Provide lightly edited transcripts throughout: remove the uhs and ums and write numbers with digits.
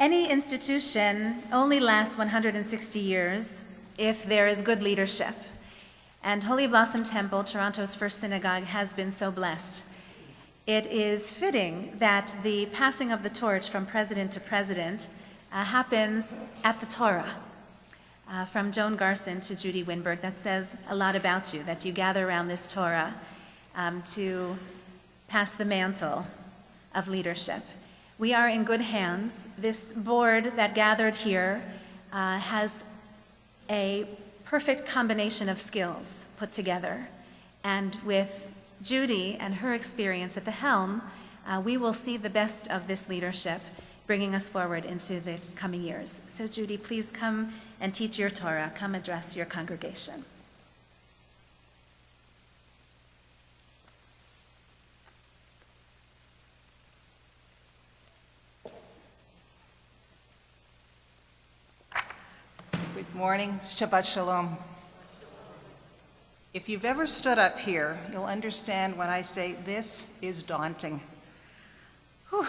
Any institution only lasts 160 years if there is good leadership. And Holy Blossom Temple, Toronto's first synagogue, has been so blessed. It is fitting that the passing of the torch from president to president happens at the Torah. From Joan Garson to Judy Winberg, that says a lot about you, that you gather around this Torah to pass the mantle of leadership. We are in good hands. This board that gathered here has a perfect combination of skills put together. And with Judy and her experience at the helm, we will see the best of this leadership bringing us forward into the coming years. So Judy, please come and teach your Torah. Come address your congregation. Good morning, Shabbat Shalom. If you've ever stood up here, you'll understand when I say this is daunting. Whew.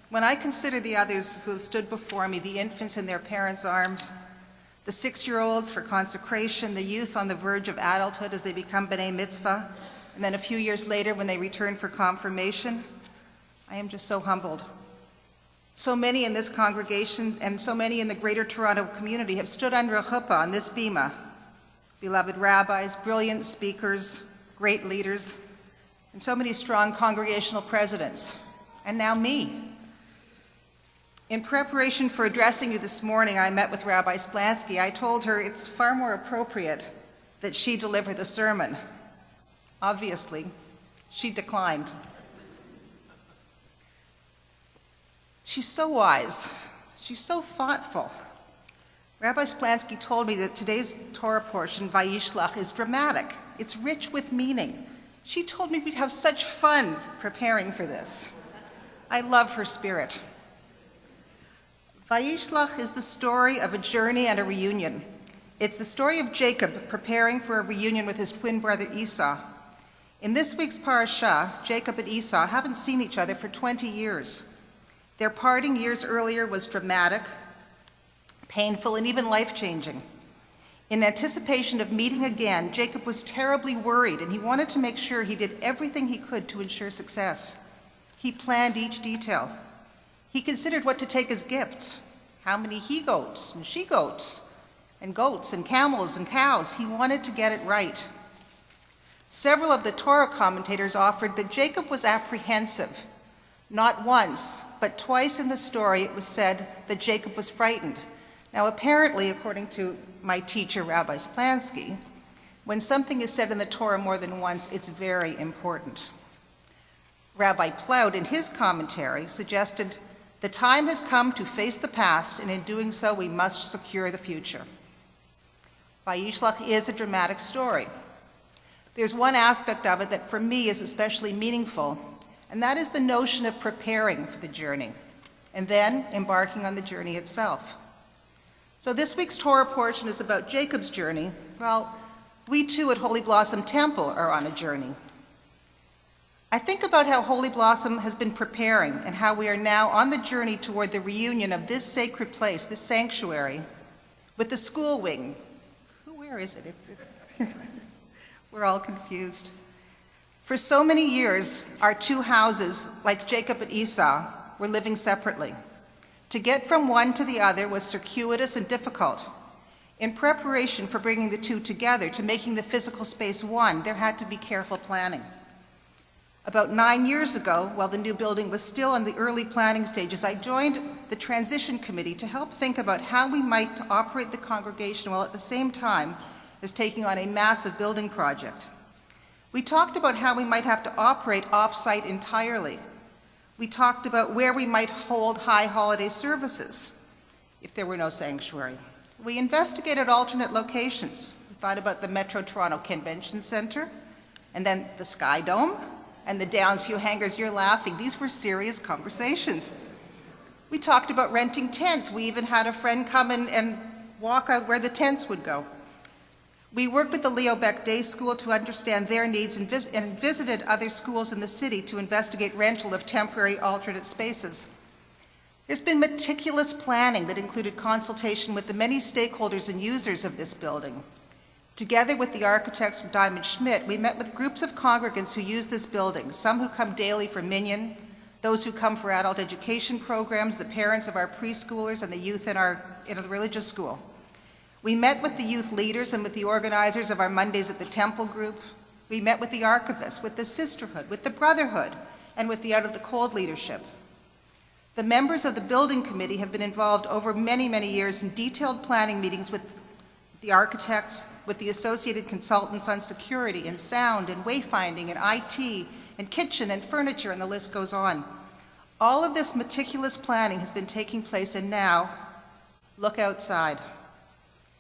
When I consider the others who have stood before me, the infants in their parents' arms, the 6-year-olds for consecration, the youth on the verge of adulthood as they become B'nai Mitzvah, and then a few years later when they return for confirmation, I am just so humbled. So many in this congregation and so many in the Greater Toronto community have stood under a chuppah on this bima. Beloved rabbis, brilliant speakers, great leaders, and so many strong congregational presidents, and now me. In preparation for addressing you this morning, I met with Rabbi Splansky. I told her it's far more appropriate that she deliver the sermon. Obviously, she declined. She's so wise. She's so thoughtful. Rabbi Splansky told me that today's Torah portion, Vayishlach, is dramatic. It's rich with meaning. She told me we'd have such fun preparing for this. I love her spirit. Vayishlach is the story of a journey and a reunion. It's the story of Jacob preparing for a reunion with his twin brother Esau. In this week's parasha, Jacob and Esau haven't seen each other for 20 years. Their parting years earlier was dramatic, painful, and even life-changing. In anticipation of meeting again, Jacob was terribly worried, and he wanted to make sure he did everything he could to ensure success. He planned each detail. He considered what to take as gifts, how many he-goats and she-goats, and goats and camels and cows. He wanted to get it right. Several of the Torah commentators offered that Jacob was apprehensive. Not once, but twice in the story it was said that Jacob was frightened. Now apparently, according to my teacher, Rabbi Splansky, when something is said in the Torah more than once, it's very important. Rabbi Plout, in his commentary, suggested, the time has come to face the past, and in doing so, we must secure the future. Vayishlach is a dramatic story. There's one aspect of it that for me is especially meaningful, and that is the notion of preparing for the journey, and then embarking on the journey itself. So this week's Torah portion is about Jacob's journey. Well, we too at Holy Blossom Temple are on a journey. I think about how Holy Blossom has been preparing and how we are now on the journey toward the reunion of this sacred place, this sanctuary, with the school wing. Where is it? We're all confused. For so many years, our two houses, like Jacob and Esau, were living separately. To get from one to the other was circuitous and difficult. In preparation for bringing the two together, to making the physical space one, there had to be careful planning. About 9 years ago, while the new building was still in the early planning stages, I joined the transition committee to help think about how we might operate the congregation while at the same time as taking on a massive building project. We talked about how we might have to operate off-site entirely. We talked about where we might hold high holiday services if there were no sanctuary. We investigated alternate locations. We thought about the Metro Toronto Convention Centre, and then the Sky Dome, and the Downsview hangars. You're laughing. These were serious conversations. We talked about renting tents. We even had a friend come and walk out where the tents would go. We worked with the Leo Beck Day School to understand their needs and visited other schools in the city to investigate rental of temporary alternate spaces. There's been meticulous planning that included consultation with the many stakeholders and users of this building. Together with the architects from Diamond Schmidt, we met with groups of congregants who use this building, some who come daily for Minyan, those who come for adult education programs, the parents of our preschoolers, and the youth in the religious school. We met with the youth leaders and with the organizers of our Mondays at the Temple group. We met with the archivists, with the sisterhood, with the brotherhood, and with the Out of the Cold leadership. The members of the building committee have been involved over many, many years in detailed planning meetings with the architects, with the associated consultants on security and sound and wayfinding and IT and kitchen and furniture, and the list goes on. All of this meticulous planning has been taking place, and now, look outside.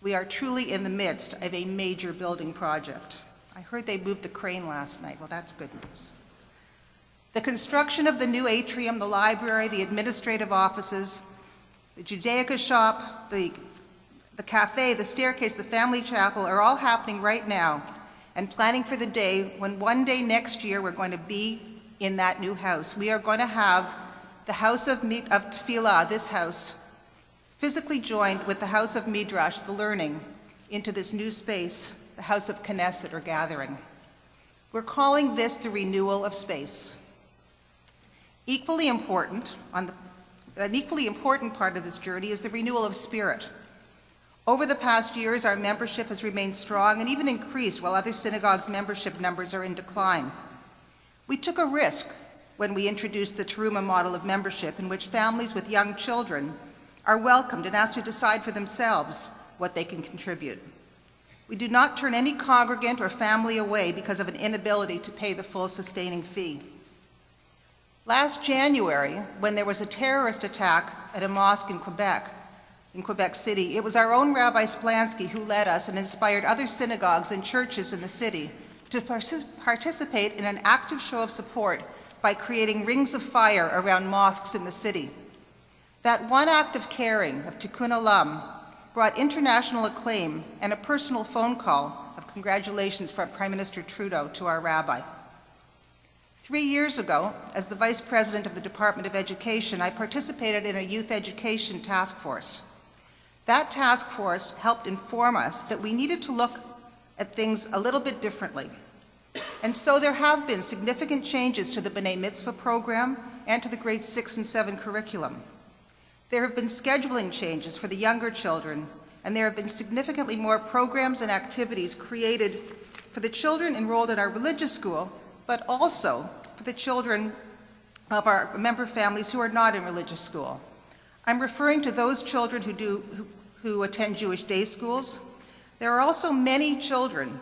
We are truly in the midst of a major building project. I heard they moved the crane last night. Well, that's good news. The construction of the new atrium, the library, the administrative offices, the Judaica shop, the cafe, the staircase, the family chapel are all happening right now, and planning for the day when one day next year we're going to be in that new house. We are going to have the house of Tefillah, this house, physically joined with the house of Midrash, the learning, into this new space, the house of Knesset, or gathering. We're calling this the renewal of space. An equally important part of this journey is the renewal of spirit. Over the past years, our membership has remained strong and even increased while other synagogues' membership numbers are in decline. We took a risk when we introduced the Teruma model of membership, in which families with young children are welcomed and asked to decide for themselves what they can contribute. We do not turn any congregant or family away because of an inability to pay the full sustaining fee. Last January, when there was a terrorist attack at a mosque in Quebec City, it was our own Rabbi Splansky who led us and inspired other synagogues and churches in the city to participate in an active show of support by creating rings of fire around mosques in the city. That one act of caring, of tikkun olam, brought international acclaim and a personal phone call of congratulations from Prime Minister Trudeau to our rabbi. 3 years ago, as the Vice President of the Department of Education, I participated in a youth education task force. That task force helped inform us that we needed to look at things a little bit differently. And so there have been significant changes to the B'nai Mitzvah program and to the grades 6 and 7 curriculum. There have been scheduling changes for the younger children, and there have been significantly more programs and activities created for the children enrolled in our religious school, but also for the children of our member families who are not in religious school. I'm referring to those children who attend Jewish day schools. There are also many children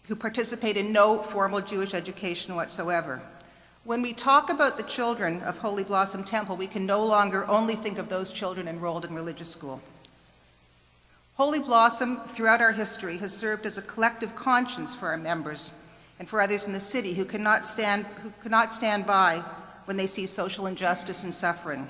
who participate in no formal Jewish education whatsoever. When we talk about the children of Holy Blossom Temple, we can no longer only think of those children enrolled in religious school. Holy Blossom, throughout our history, has served as a collective conscience for our members and for others in the city who cannot stand by when they see social injustice and suffering.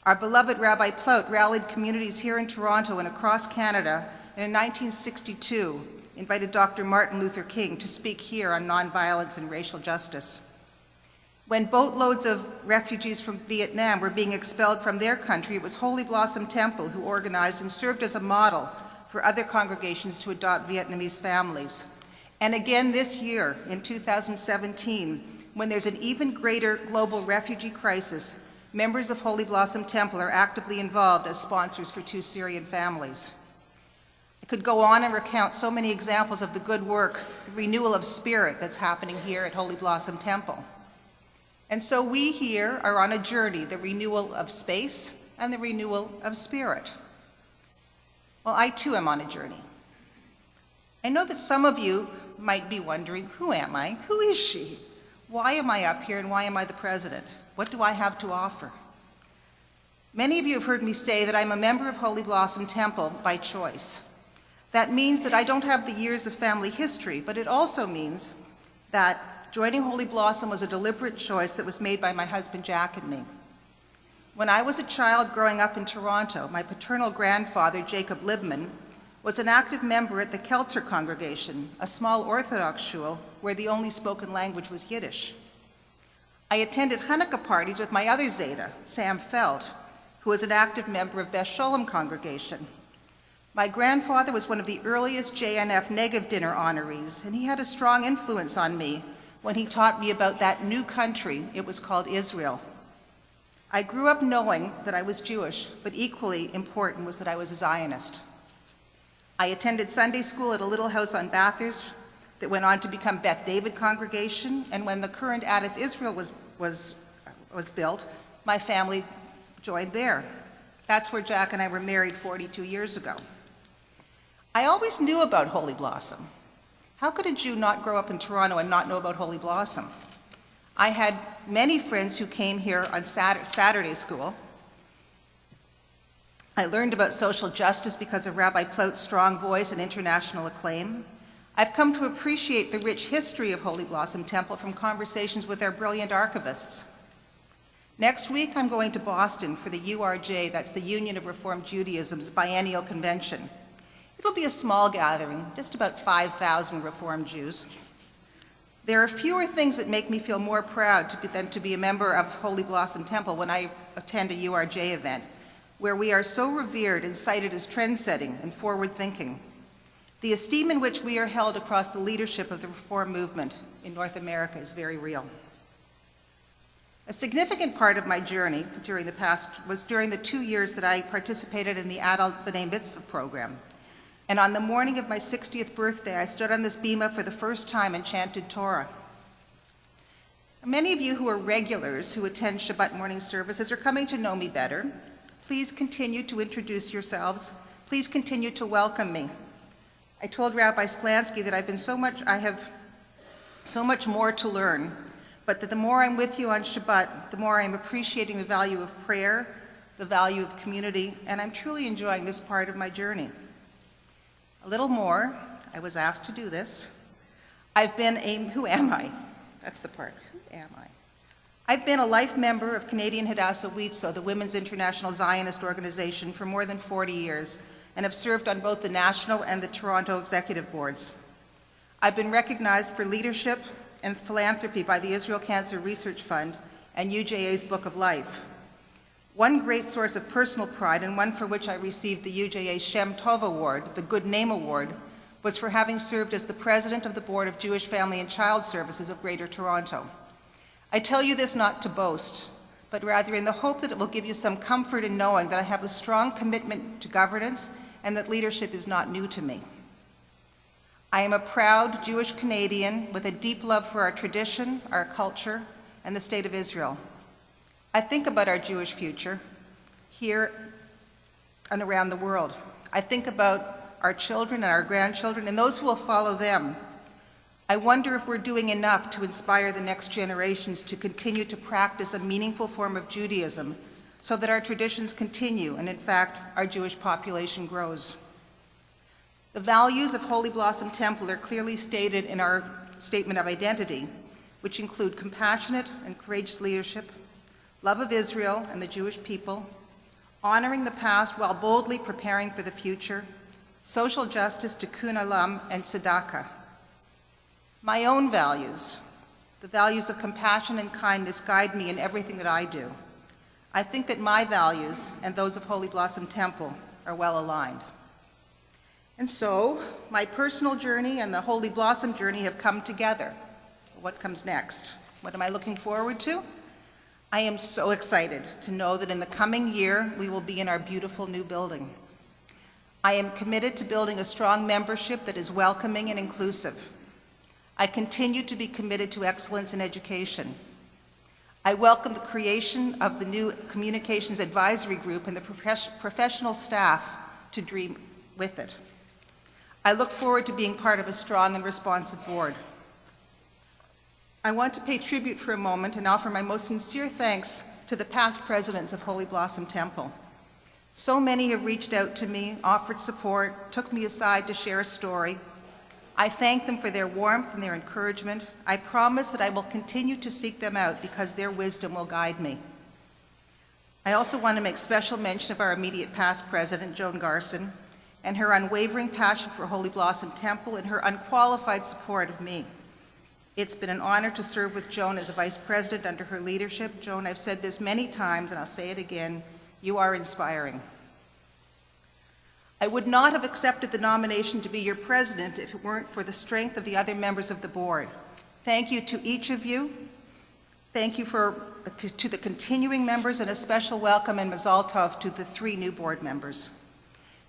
Our beloved Rabbi Plout rallied communities here in Toronto and across Canada, and in 1962 invited Dr. Martin Luther King to speak here on nonviolence and racial justice. When boatloads of refugees from Vietnam were being expelled from their country, it was Holy Blossom Temple who organized and served as a model for other congregations to adopt Vietnamese families. And again this year, in 2017, when there's an even greater global refugee crisis, members of Holy Blossom Temple are actively involved as sponsors for 2 Syrian families. I could go on and recount so many examples of the good work, the renewal of spirit that's happening here at Holy Blossom Temple. And so we here are on a journey, the renewal of space and the renewal of spirit. Well, I too am on a journey. I know that some of you might be wondering, who am I? Who is she? Why am I up here and why am I the president? What do I have to offer? Many of you have heard me say that I'm a member of Holy Blossom Temple by choice. That means that I don't have the years of family history, but it also means that joining Holy Blossom was a deliberate choice that was made by my husband Jack and me. When I was a child growing up in Toronto, my paternal grandfather, Jacob Libman, was an active member at the Keltzer congregation, a small Orthodox shul where the only spoken language was Yiddish. I attended Hanukkah parties with my other Zeta, Sam Feld, who was an active member of Beth Sholem congregation. My grandfather was one of the earliest JNF Negev dinner honorees, and he had a strong influence on me when he taught me about that new country. It was called Israel. I grew up knowing that I was Jewish, but equally important was that I was a Zionist. I attended Sunday school at a little house on Bathurst that went on to become Beth David congregation, and when the current Adif Israel was built, my family joined there. That's where Jack and I were married 42 years ago. I always knew about Holy Blossom. How could a Jew not grow up in Toronto and not know about Holy Blossom? I had many friends who came here on Saturday school. I learned about social justice because of Rabbi Plout's strong voice and international acclaim. I've come to appreciate the rich history of Holy Blossom Temple from conversations with our brilliant archivists. Next week, I'm going to Boston for the URJ, that's the Union of Reformed Judaism's biennial convention. It'll be a small gathering, just about 5,000 Reformed Jews. There are fewer things that make me feel more proud than to be a member of Holy Blossom Temple when I attend a URJ event, where we are so revered and cited as trend-setting and forward-thinking. The esteem in which we are held across the leadership of the Reform movement in North America is very real. A significant part of my journey was during the 2 years that I participated in the adult B'nai Mitzvah program. And on the morning of my 60th birthday, I stood on this bima for the first time and chanted Torah. Many of you who are regulars who attend Shabbat morning services are coming to know me better. Please continue to introduce yourselves. Please continue to welcome me. I told Rabbi Splansky that I have so much more to learn, but that the more I'm with you on Shabbat, the more I'm appreciating the value of prayer, the value of community, and I'm truly enjoying this part of my journey. A little more, I was asked to do this. Who am I? That's the part, who am I? I've been a life member of Canadian Hadassah Witzo, the Women's International Zionist Organization, for more than 40 years, and have served on both the national and the Toronto executive boards. I've been recognized for leadership and philanthropy by the Israel Cancer Research Fund and UJA's Book of Life. One great source of personal pride, and one for which I received the UJA Shem Tov Award, the Good Name Award, was for having served as the president of the Board of Jewish Family and Child Services of Greater Toronto. I tell you this not to boast, but rather in the hope that it will give you some comfort in knowing that I have a strong commitment to governance and that leadership is not new to me. I am a proud Jewish Canadian with a deep love for our tradition, our culture, and the state of Israel. I think about our Jewish future here and around the world. I think about our children and our grandchildren and those who will follow them. I wonder if we're doing enough to inspire the next generations to continue to practice a meaningful form of Judaism so that our traditions continue and, in fact, our Jewish population grows. The values of Holy Blossom Temple are clearly stated in our statement of identity, which include compassionate and courageous leadership, love of Israel and the Jewish people, honoring the past while boldly preparing for the future, social justice, tikkun olam, and tzedakah. My own values, the values of compassion and kindness, guide me in everything that I do. I think that my values and those of Holy Blossom Temple are well aligned. And so, my personal journey and the Holy Blossom journey have come together. What comes next? What am I looking forward to? I am so excited to know that in the coming year, we will be in our beautiful new building. I am committed to building a strong membership that is welcoming and inclusive. I continue to be committed to excellence in education. I welcome the creation of the new Communications Advisory Group and the professional staff to dream with it. I look forward to being part of a strong and responsive board. I want to pay tribute for a moment and offer my most sincere thanks to the past presidents of Holy Blossom Temple. So many have reached out to me, offered support, took me aside to share a story. I thank them for their warmth and their encouragement. I promise that I will continue to seek them out because their wisdom will guide me. I also want to make special mention of our immediate past president, Joan Garson, and her unwavering passion for Holy Blossom Temple and her unqualified support of me. It's been an honor to serve with Joan as a vice president under her leadership. Joan, I've said this many times, and I'll say it again, you are inspiring. I would not have accepted the nomination to be your president if it weren't for the strength of the other members of the board. Thank you to each of you. Thank you to the continuing members, and a special welcome and mazal tov to the 3 new board members.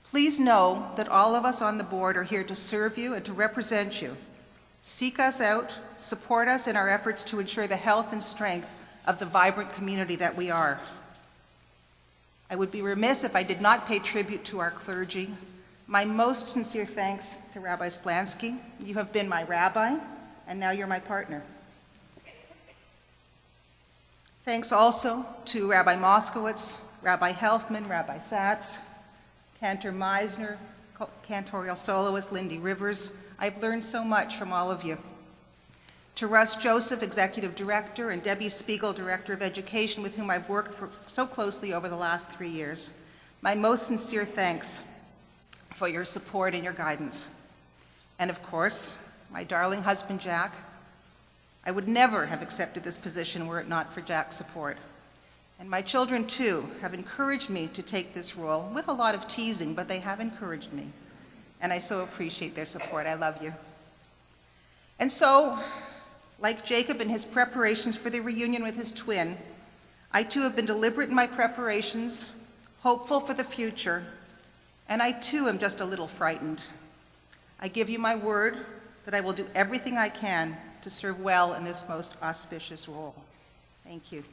Please know that all of us on the board are here to serve you and to represent you. Seek us out, support us in our efforts to ensure the health and strength of the vibrant community that we are. I would be remiss if I did not pay tribute to our clergy. My most sincere thanks to Rabbi Splansky. You have been my rabbi, and now you're my partner. Thanks also to Rabbi Moskowitz, Rabbi Helfman, Rabbi Satz, Cantor Meisner, cantorial soloist Lindy Rivers. I've learned so much from all of you. To Russ Joseph, Executive Director, and Debbie Spiegel, Director of Education, with whom I've worked so closely over the last 3 years, my most sincere thanks for your support and your guidance. And of course, my darling husband, Jack. I would never have accepted this position were it not for Jack's support. And my children, too, have encouraged me to take this role, with a lot of teasing, but they have encouraged me. And I so appreciate their support. I love you. And so, like Jacob in his preparations for the reunion with his twin, I too have been deliberate in my preparations, hopeful for the future, and I too am just a little frightened. I give you my word that I will do everything I can to serve well in this most auspicious role. Thank you.